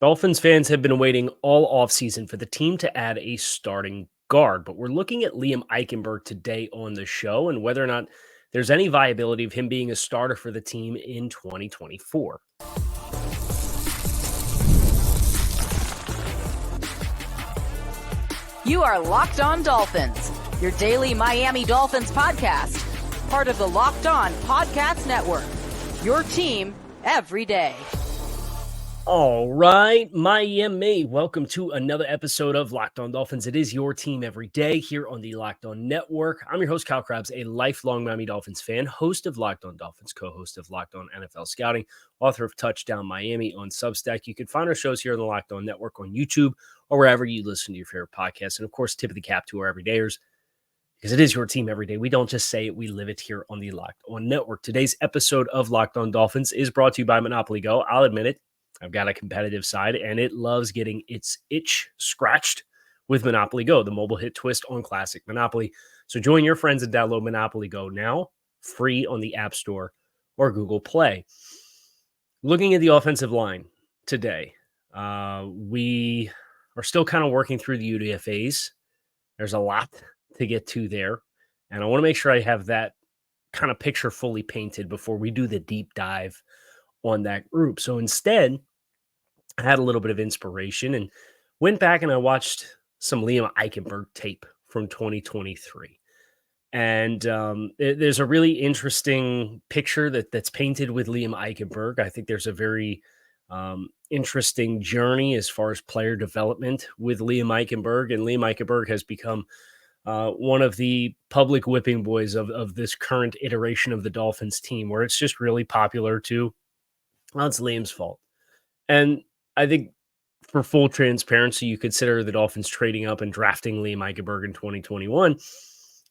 Dolphins fans have been waiting all offseason for the team to add a starting guard, but we're looking at Liam Eichenberg today on the show and whether or not there's any viability of him being a starter for the team in 2024. You are Locked On Dolphins, your daily Miami Dolphins podcast, part of the Locked On Podcast Network, your team every day. All right, Miami, welcome to another episode of Locked On Dolphins. It is your team every day here on the Locked On Network. I'm your host, Kyle Krabs, a lifelong Miami Dolphins fan, host of Locked On Dolphins, co-host of Locked On NFL Scouting, author of Touchdown Miami on Substack. You can find our shows here on the Locked On Network on YouTube or wherever you listen to your favorite podcasts. And of course, tip of the cap to our everydayers, because it is your team every day. We don't just say it, we live it here on the Locked On Network. Today's episode of Locked On Dolphins is brought to you by Monopoly Go. I'll admit it. I've got a competitive side, and it loves getting its itch scratched with Monopoly Go, the mobile hit twist on classic Monopoly. So join your friends and download Monopoly Go now, free on the App Store or Google Play. Looking at the offensive line today, we are still kind of working through the UDFAs. There's a lot to get to there, and I want to make sure I have that kind of picture fully painted before we do the deep dive on that group. So instead, I had a little bit of inspiration and went back and I watched some Liam Eichenberg tape from 2023. And there's a really interesting picture that's painted with Liam Eichenberg. I think there's a very interesting journey as far as player development with Liam Eichenberg. And Liam Eichenberg has become one of the public whipping boys of this current iteration of the Dolphins team, where it's just really popular to, well, it's Liam's fault. And I think for full transparency, you consider the Dolphins trading up and drafting Liam Eichenberg in 2021.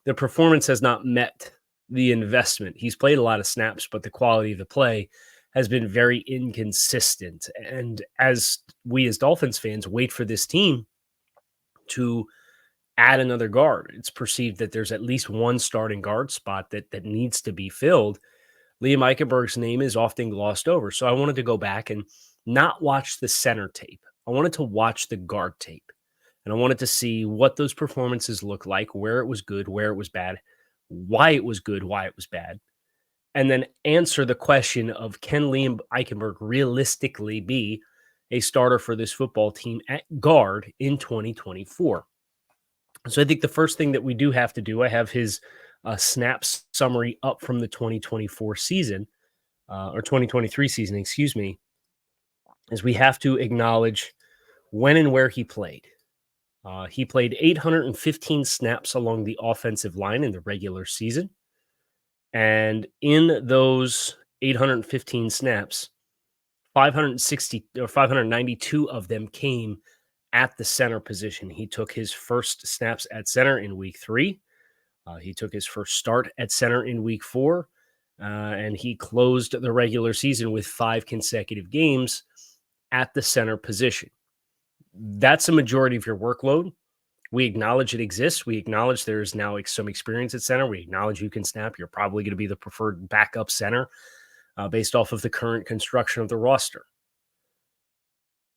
The performance has not met the investment. He's played a lot of snaps, but the quality of the play has been very inconsistent. And as we as Dolphins fans wait for this team to add another guard, it's perceived that there's at least one starting guard spot that needs to be filled. Liam Eichenberg's name is often glossed over. So I wanted to go back and not watch the center tape. I wanted to watch the guard tape. And I wanted to see what those performances look like, where it was good, where it was bad, why it was good, why it was bad. And then answer the question of, can Liam Eichenberg realistically be a starter for this football team at guard in 2024? So I think the first thing that we do have to do, I have his snaps summary up from the 2024 season, or 2023 season, excuse me, is we have to acknowledge when and where he played. He played 815 snaps along the offensive line in the regular season. And in those 815 snaps, 592 of them came at the center position. He took his first snaps at center in week 3. He took his first start at center in week 4. And he closed the regular season with 5 consecutive games at the center position. That's a majority of your workload. We acknowledge it exists. We acknowledge there's now some experience at center. We acknowledge you can snap. You're probably going to be the preferred backup center based off of the current construction of the roster.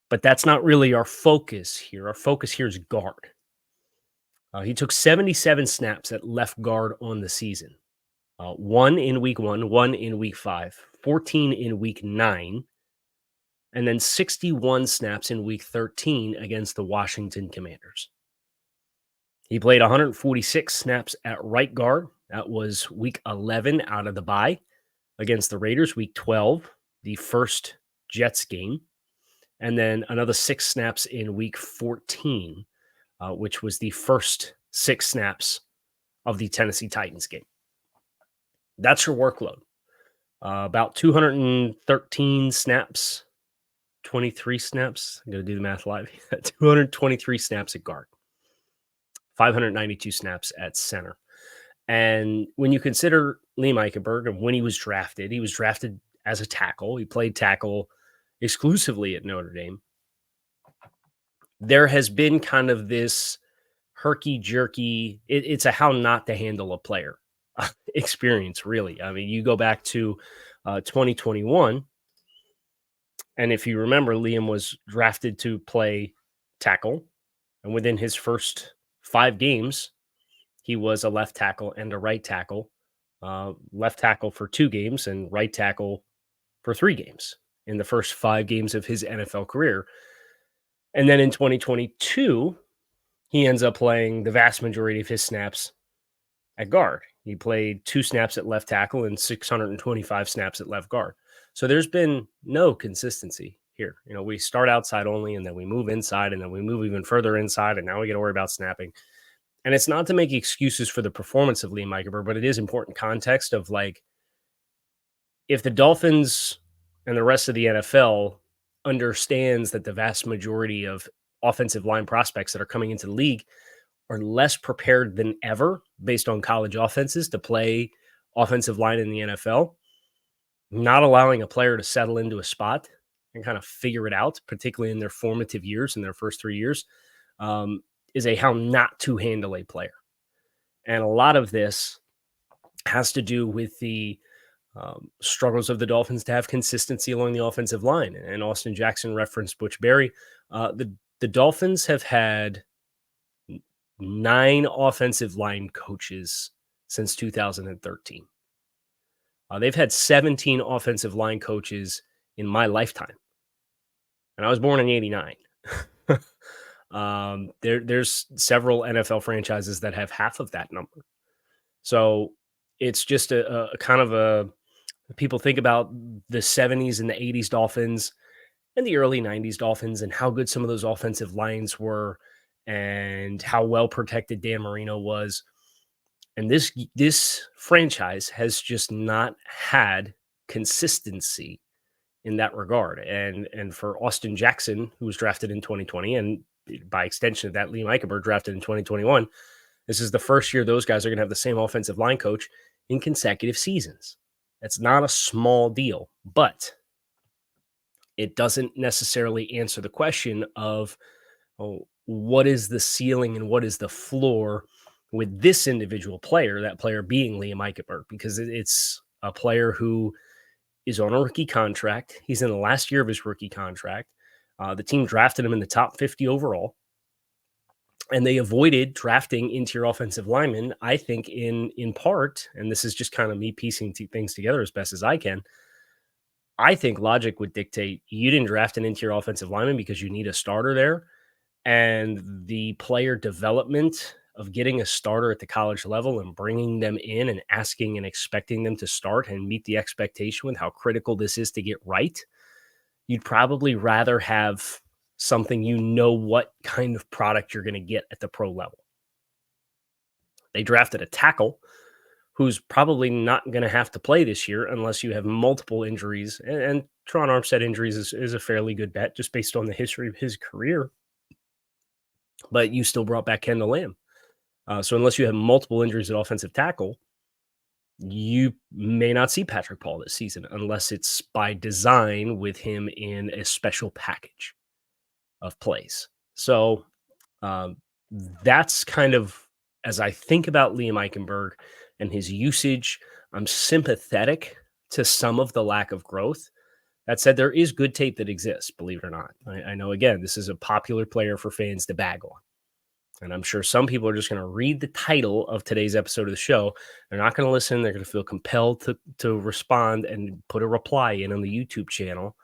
But that's not really our focus here. Our focus here is guard. He took 77 snaps at left guard on the season. 1 in week 1, 1 in week 5, 14 in week 9, and then 61 snaps in week 13 against the Washington Commanders. He played 146 snaps at right guard. That was week 11 out of the bye against the Raiders, week 12, the first Jets game, and then another 6 snaps in week 14, which was the first 6 snaps of the Tennessee Titans game. That's your workload. About 213 snaps, 23 snaps. I'm going to do the math live. 223 snaps at guard, 592 snaps at center. And when you consider Liam Eichenberg and when he was drafted as a tackle. He played tackle exclusively at Notre Dame. There has been kind of this herky-jerky, it's a how not to handle a player experience, really. I mean, you go back to 2021, And if you remember, Liam was drafted to play tackle. And within his first 5 games, he was a left tackle and a right tackle. Left tackle for 2 games and right tackle for 3 games in the first 5 games of his NFL career. And then in 2022, he ends up playing the vast majority of his snaps at guard. He played 2 snaps at left tackle and 625 snaps at left guard. So there's been no consistency here. We start outside only, and then we move inside, and then we move even further inside, and now we got to worry about snapping. And it's not to make excuses for the performance of Liam Eichenberg, but it is important context of if the Dolphins and the rest of the NFL understands that the vast majority of offensive line prospects that are coming into the league are less prepared than ever based on college offenses to play offensive line in the NFL, not allowing a player to settle into a spot and kind of figure it out, particularly in their formative years, in their first 3 years, is a how not to handle a player. And a lot of this has to do with the struggles of the Dolphins to have consistency along the offensive line. And Austin Jackson referenced Butch Berry. The Dolphins have had 9 offensive line coaches since 2013. They've had 17 offensive line coaches in my lifetime. And I was born in 89. There's several NFL franchises that have half of that number. So it's just a kind of a people think about the 70s and the 80s Dolphins and the early 90s Dolphins and how good some of those offensive lines were and how well protected Dan Marino was. And this franchise has just not had consistency in that regard. And for Austin Jackson, who was drafted in 2020, and by extension of that, Liam Eichenberg drafted in 2021, this is the first year those guys are going to have the same offensive line coach in consecutive seasons. That's not a small deal, but it doesn't necessarily answer the question of what is the ceiling and what is the floor with this individual player, that player being Liam Eichenberg, because it's a player who is on a rookie contract. He's in the last year of his rookie contract. The team drafted him in the top 50 overall, and they avoided drafting interior offensive linemen, I think, in part, and this is just kind of me piecing things together as best as I can, I think logic would dictate you didn't draft an interior offensive lineman because you need a starter there, and the player development of getting a starter at the college level and bringing them in and asking and expecting them to start and meet the expectation with how critical this is to get right, you'd probably rather have something what kind of product you're going to get at the pro level. They drafted a tackle who's probably not going to have to play this year unless you have multiple injuries. And Tron Armstead injuries is a fairly good bet just based on the history of his career. But you still brought back Kendall Lamb. So unless you have multiple injuries at offensive tackle, you may not see Patrick Paul this season unless it's by design with him in a special package of plays. So that's kind of, as I think about Liam Eichenberg and his usage, I'm sympathetic to some of the lack of growth. That said, there is good tape that exists, believe it or not. I know, again, this is a popular player for fans to bag on. And I'm sure some people are just going to read the title of today's episode of the show. They're not going to listen. They're going to feel compelled to respond and put a reply in on the YouTube channel.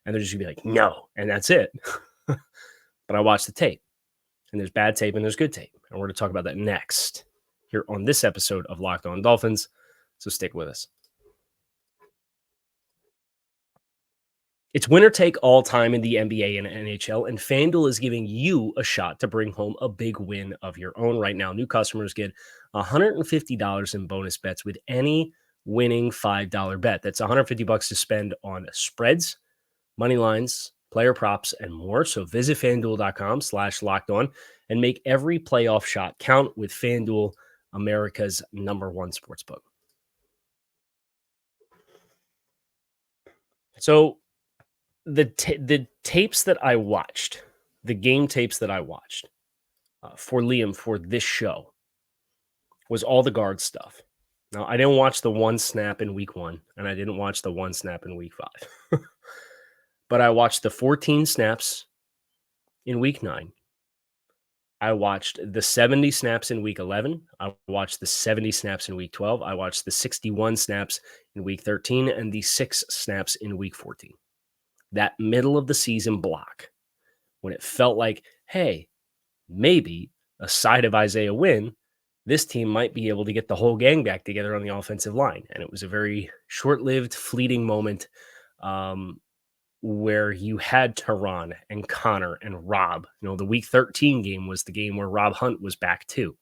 And they're just going to be like, no. And that's it. But I watched the tape. And there's bad tape and there's good tape. And we're going to talk about that next here on this episode of Locked On Dolphins. So stick with us. It's winner take all time in the NBA and NHL, and FanDuel is giving you a shot to bring home a big win of your own. Right now, new customers get $150 in bonus bets with any winning $5 bet. That's $150 to spend on spreads, money lines, player props, and more. So visit FanDuel.com/lockedon and make every playoff shot count with FanDuel, America's #1 sportsbook. So the tapes that I watched, the game tapes that I watched for Liam for this show was all the guard stuff. Now, I didn't watch the one snap in week 1, and I didn't watch the one snap in week 5. but I watched the 14 snaps in week 9. I watched the 70 snaps in week 11. I watched the 70 snaps in week 12. I watched the 61 snaps in week 13 and the 6 snaps in week 14. That middle of the season block, when it felt like, hey, maybe aside of Isaiah Wynn, this team might be able to get the whole gang back together on the offensive line. And it was a very short-lived, fleeting moment where you had Teron and Connor and Rob. The week 13 game was the game where Rob Hunt was back too.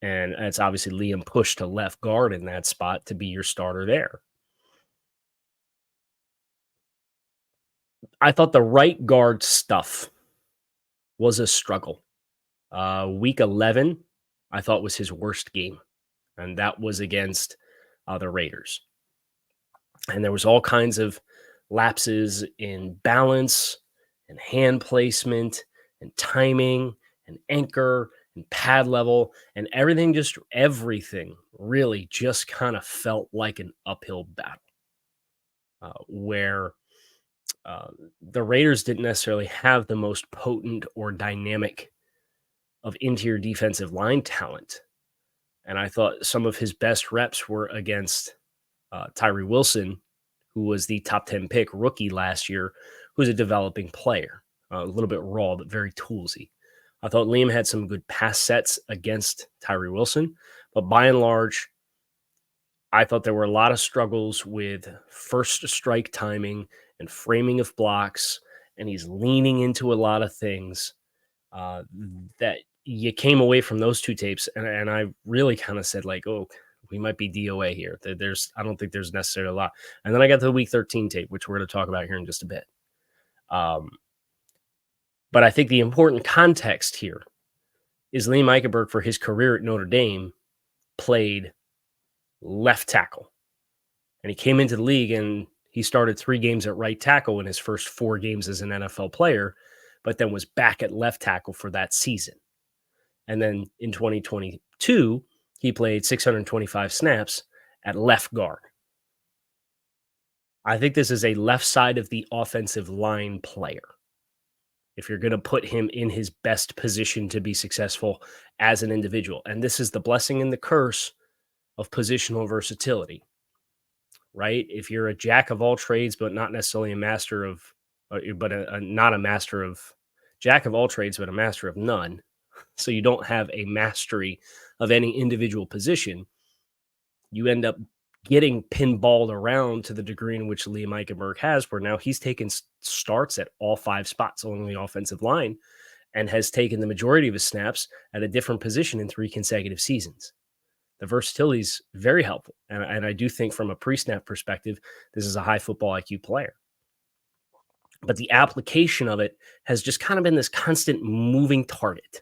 And it's obviously Liam pushed to left guard in that spot to be your starter there. I thought the right guard stuff was a struggle. Week 11, I thought was his worst game, and that was against the Raiders. And there was all kinds of lapses in balance and hand placement and timing and anchor and pad level, and everything really just kind of felt like an uphill battle where the Raiders didn't necessarily have the most potent or dynamic of interior defensive line talent. And I thought some of his best reps were against Tyree Wilson, who was the top 10 pick rookie last year, who's a developing player, a little bit raw, but very toolsy. I thought Liam had some good pass sets against Tyree Wilson, but by and large, I thought there were a lot of struggles with first strike timing and framing of blocks, and he's leaning into a lot of things that you came away from those two tapes, and I really kind of said, like, oh, we might be DOA here. I don't think there's necessarily a lot. And then I got to the week 13 tape, which we're going to talk about here in just a bit. But I think the important context here is Liam Eichenberg, for his career at Notre Dame, played left tackle. And he came into the league and he started 3 games at right tackle in his first 4 games as an NFL player, but then was back at left tackle for that season. And then in 2022, he played 625 snaps at left guard. I think this is a left side of the offensive line player. If you're going to put him in his best position to be successful as an individual. And this is the blessing and the curse of positional versatility, right? If you're a jack of all trades, but not necessarily a master of, not a master of, jack of all trades, but a master of none. So you don't have a mastery of any individual position. You end up getting pinballed around to the degree in which Liam Eichenberg has, where now he's taken starts at all 5 spots along the offensive line and has taken the majority of his snaps at a different position in 3 consecutive seasons. The versatility is very helpful. And I do think from a pre-snap perspective, this is a high football IQ player. But the application of it has just kind of been this constant moving target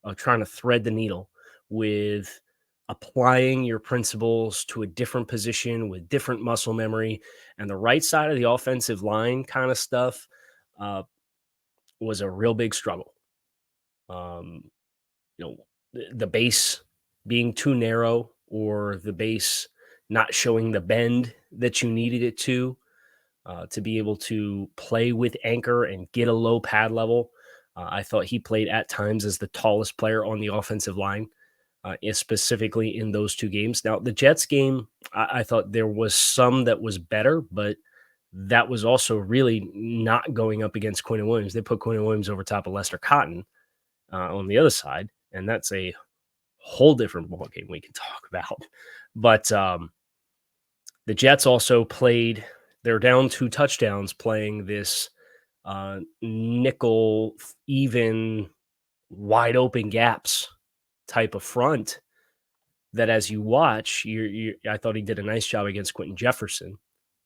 of trying to thread the needle with applying your principles to a different position with different muscle memory. And the right side of the offensive line kind of stuff was a real big struggle. The base being too narrow, or the base not showing the bend that you needed it to be able to play with anchor and get a low pad level. I thought he played at times as the tallest player on the offensive line, specifically in those 2 games. Now, the Jets game, I thought there was some that was better, but that was also really not going up against Quinton Williams. They put Quinton Williams over top of Lester Cotton on the other side, and that's a whole different ball game we can talk about. But the Jets also played, they're down 2 touchdowns playing this nickel, even wide open gaps type of front that as you watch, I thought he did a nice job against Quentin Jefferson.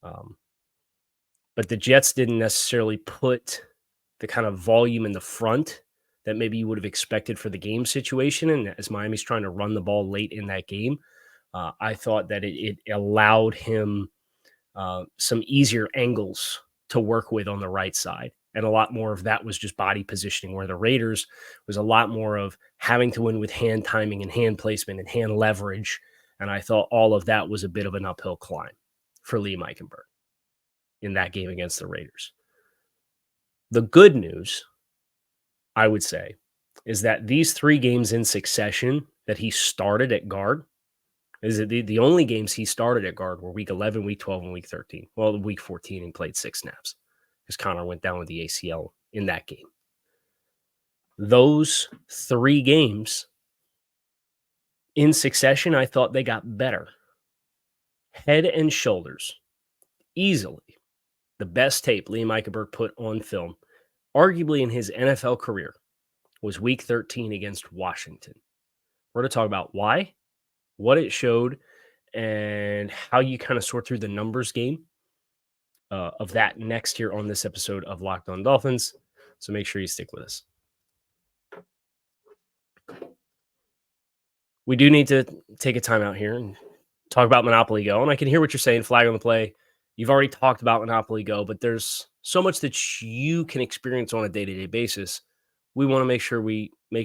But the Jets didn't necessarily put the kind of volume in the front that maybe you would have expected for the game situation. And as Miami's trying to run the ball late in that game, I thought that it allowed him some easier angles to work with on the right side. And a lot more of that was just body positioning, where the Raiders was a lot more of having to win with hand timing and hand placement and hand leverage. And I thought all of that was a bit of an uphill climb for Liam Eichenberg. in that game against the Raiders. The good news, I would say, is that these 3 games in succession that he started at guard is it the only games he started at guard were week 11, week 12, and week 13. Well, week 14 he played 6 snaps because Connor went down with the ACL in that game. Those 3 games in succession, I thought they got better. Head and shoulders, easily the best tape Liam Eichenberg put on film, arguably in his NFL career, was week 13 against Washington. We're going to talk about why, what it showed, and how you kind of sort through the numbers game of that next here on this episode of Locked On Dolphins. So make sure you stick with us. We do need to take a time out here and talk about Monopoly Go. And I can hear what you're saying, flag on the play. You've already talked about Monopoly Go, but there's so much that you can experience on a day-to-day basis. We want to make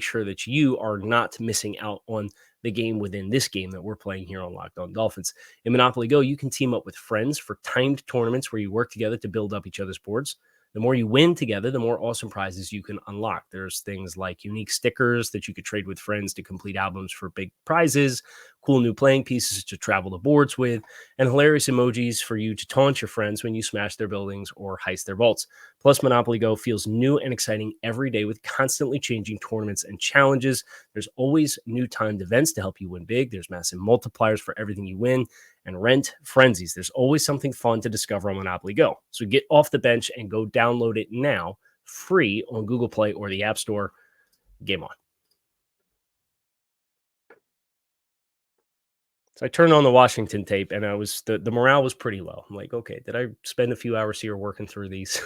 sure that you are not missing out on the game within this game that we're playing here on Locked On Dolphins. In Monopoly Go, you can team up with friends for timed tournaments where you work together to build up each other's boards. The more you win together, the more awesome prizes you can unlock. There's things like unique stickers that you could trade with friends to complete albums for big prizes, cool new playing pieces to travel the boards with, and hilarious emojis for you to taunt your friends when you smash their buildings or heist their vaults. Plus, Monopoly Go feels new and exciting every day with constantly changing tournaments and challenges. There's always new timed events to help you win big. There's massive multipliers for everything you win, and rent frenzies. There's always something fun to discover on Monopoly Go. So get off the bench and go download it now, free on Google Play or the App Store. Game on. So I turned on the Washington tape, and the morale was pretty low. I'm like, okay, did I spend a few hours here working through these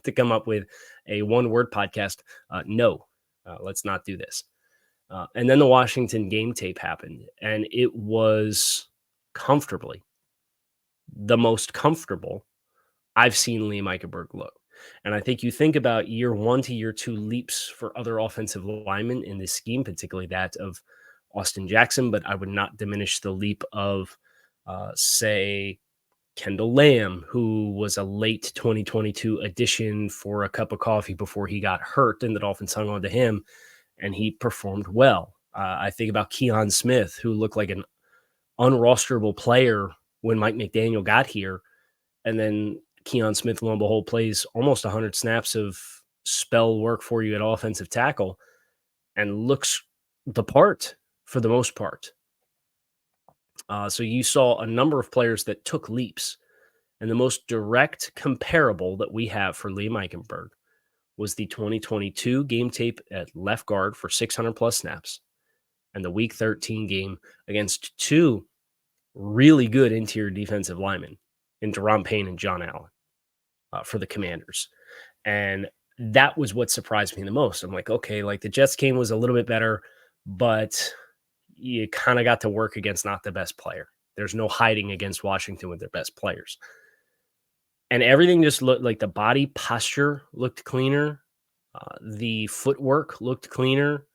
to come up with a one-word podcast? No, let's not do this. And then the Washington game tape happened, and it was comfortably the most comfortable I've seen Liam Eichenberg look. And I think you think about year 1 to year 2 leaps for other offensive linemen in this scheme, particularly that of Austin Jackson, but I would not diminish the leap of, say, Kendall Lamb, who was a late 2022 addition for a cup of coffee before he got hurt, and the Dolphins hung on to him, and he performed well. I think about Keon Smith, who looked like an unrosterable player when Mike McDaniel got here. And then Keon Smith, lo and behold, plays almost 100 snaps of spell work for you at offensive tackle and looks the part for the most part. So you saw a number of players that took leaps. And the most direct comparable that we have for Liam Eichenberg was the 2022 game tape at left guard for 600 plus snaps and the week 13 game against 2 really good interior defensive linemen in Deron Payne and John Allen for the Commanders. And that was what surprised me the most. I'm like, okay, like the Jets game was a little bit better, but you kind of got to work against not the best player. There's no hiding against Washington with their best players. And everything just looked like the body posture looked cleaner. The footwork looked cleaner.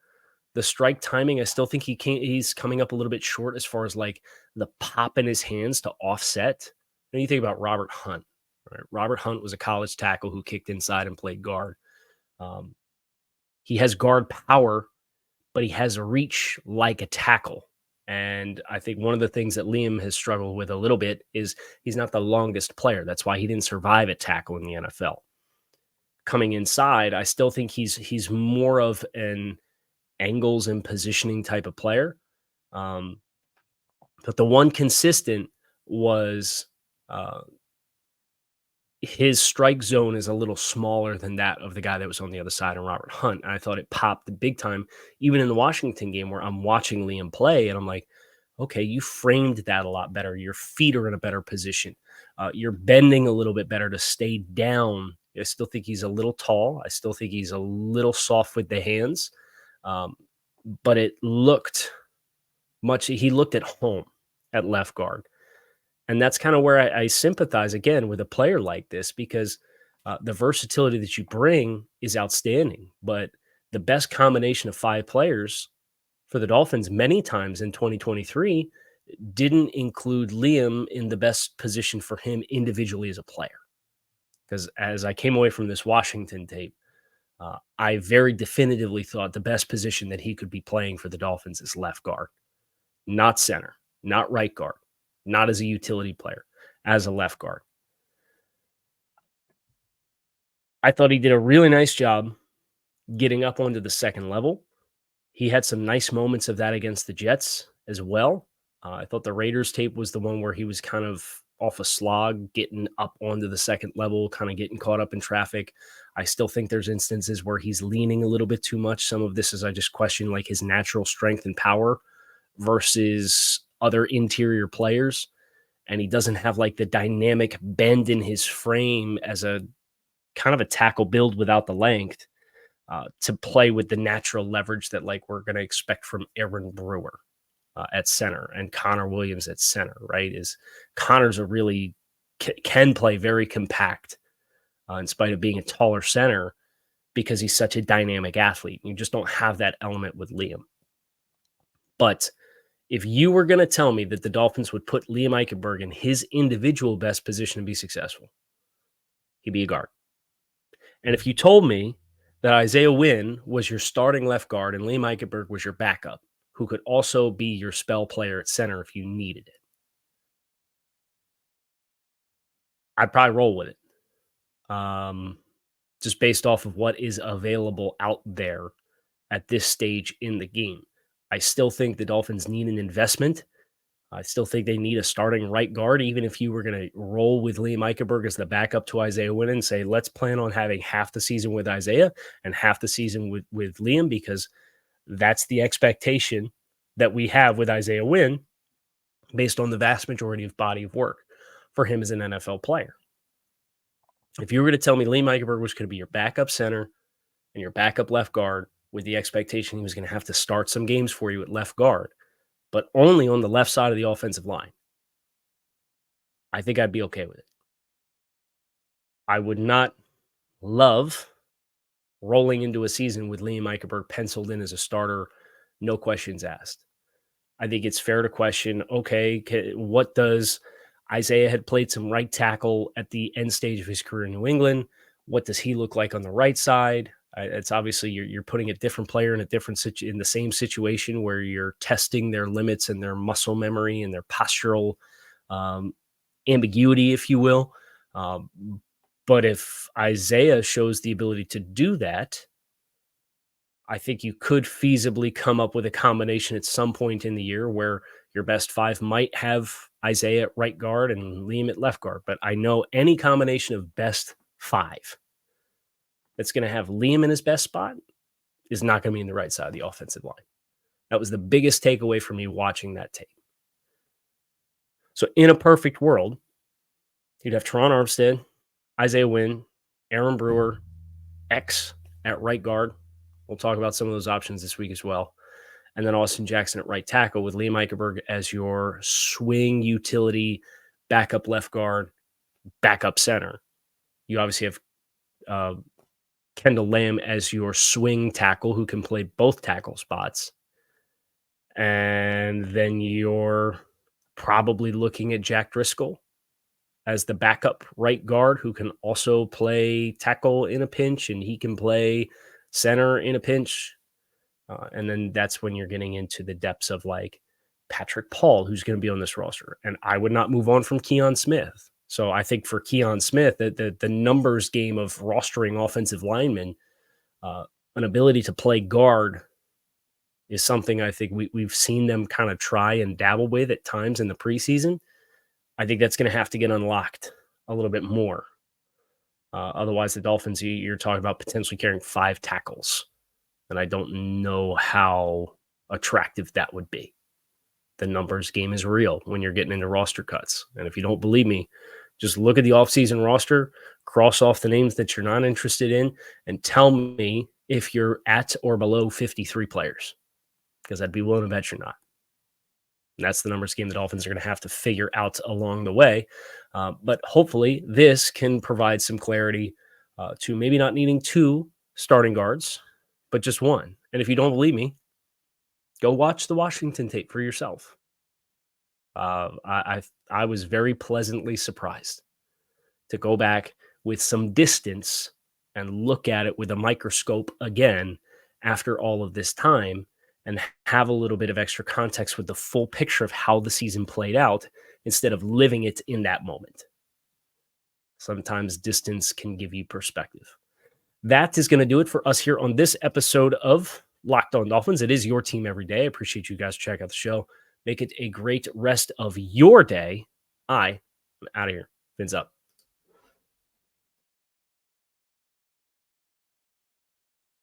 The strike timing, I still think he's coming up a little bit short as far as like the pop in his hands to offset. When you think about Robert Hunt, right? Robert Hunt was a college tackle who kicked inside and played guard. He has guard power, but he has a reach like a tackle. And I think one of the things that Liam has struggled with a little bit is he's not the longest player. That's why he didn't survive at tackle in the NFL. Coming inside, I still think he's more of an angles and positioning type of player. But the one consistent was his strike zone is a little smaller than that of the guy that was on the other side of Robert Hunt. And I thought it popped the big time, even in the Washington game where I'm watching Liam play and I'm like, okay, you framed that a lot better. Your feet are in a better position. You're bending a little bit better to stay down. I still think he's a little tall. I still think he's a little soft with the hands. But it looked he looked at home at left guard. And that's kind of where I sympathize again with a player like this, because the versatility that you bring is outstanding. But the best combination of 5 players for the Dolphins many times in 2023 didn't include Liam in the best position for him individually as a player. because as I came away from this Washington tape, I very definitively thought the best position that he could be playing for the Dolphins is left guard, not center, not right guard, not as a utility player, as a left guard. I thought he did a really nice job getting up onto the second level. He had some nice moments of that against the Jets as well. I thought the Raiders tape was the one where he was kind of off a slog, getting up onto the second level, kind of getting caught up in traffic. I still think there's instances where he's leaning a little bit too much. Some of this is I just question like his natural strength and power versus other interior players. And he doesn't have like the dynamic bend in his frame as a kind of a tackle build without the length to play with the natural leverage that like we're going to expect from Aaron Brewer at center and Connor Williams at center, right? Is Connor's a really can play very compact in spite of being a taller center because he's such a dynamic athlete. You just don't have that element with Liam. But if you were going to tell me that the Dolphins would put Liam Eichenberg in his individual best position to be successful, he'd be a guard. And if you told me that Isaiah Wynn was your starting left guard and Liam Eichenberg was your backup, who could also be your spell player at center if you needed it, I'd probably roll with it. Just based off of what is available out there at this stage in the game. I still think the Dolphins need an investment. I still think they need a starting right guard, even if you were going to roll with Liam Eichenberg as the backup to Isaiah Wynn and say, let's plan on having half the season with Isaiah and half the season with Liam, because that's the expectation that we have with Isaiah Wynn based on the vast majority of body of work for him as an NFL player. If you were going to tell me Liam Eichenberg was going to be your backup center and your backup left guard with the expectation he was going to have to start some games for you at left guard, but only on the left side of the offensive line, I think I'd be okay with it. I would not love rolling into a season with Liam Eichenberg penciled in as a starter, no questions asked. I think it's fair to question, okay, what does Isaiah had played some right tackle at the end stage of his career in New England. What does he look like on the right side? It's obviously you're putting a different player in a different in the same situation where you're testing their limits and their muscle memory and their postural ambiguity, if you will. But if Isaiah shows the ability to do that, I think you could feasibly come up with a combination at some point in the year where your best five might have Isaiah at right guard and Liam at left guard. But I know any combination of best five that's going to have Liam in his best spot is not going to be in the right side of the offensive line. That was the biggest takeaway for me watching that tape. So in a perfect world, you'd have Teron Armstead, Isaiah Wynn, Aaron Brewer, X at right guard. We'll talk about some of those options this week as well. And then Austin Jackson at right tackle with Liam Eichenberg as your swing utility, backup left guard, backup center. You obviously have Kendall Lamb as your swing tackle who can play both tackle spots. And then you're probably looking at Jack Driscoll as the backup right guard who can also play tackle in a pinch, and he can play center in a pinch. And then that's when you're getting into the depths of like Patrick Paul, who's going to be on this roster. And I would not move on from Keon Smith. So I think for Keon Smith, the numbers game of rostering offensive linemen, an ability to play guard is something I think we've seen them kind of try and dabble with at times in the preseason. I think that's going to have to get unlocked a little bit more. Otherwise, the Dolphins, you're talking about potentially carrying 5 tackles. And I don't know how attractive that would be. The numbers game is real when you're getting into roster cuts. And if you don't believe me, just look at the offseason roster, cross off the names that you're not interested in, and tell me if you're at or below 53 players. Because I'd be willing to bet you're not. And that's the numbers game the Dolphins are going to have to figure out along the way. But hopefully this can provide some clarity to maybe not needing 2 starting guards, but just 1. And if you don't believe me, go watch the Washington tape for yourself. I was very pleasantly surprised to go back, with some distance and look at it with a microscope again after all of this time and have a little bit of extra context with the full picture of how the season played out instead of living it in that moment. Sometimes distance can give you perspective. That is going to do it for us here on this episode of Locked On Dolphins. It is your team every day. I appreciate you guys checking out the show. Make it a great rest of your day. I am out of here. Fins up.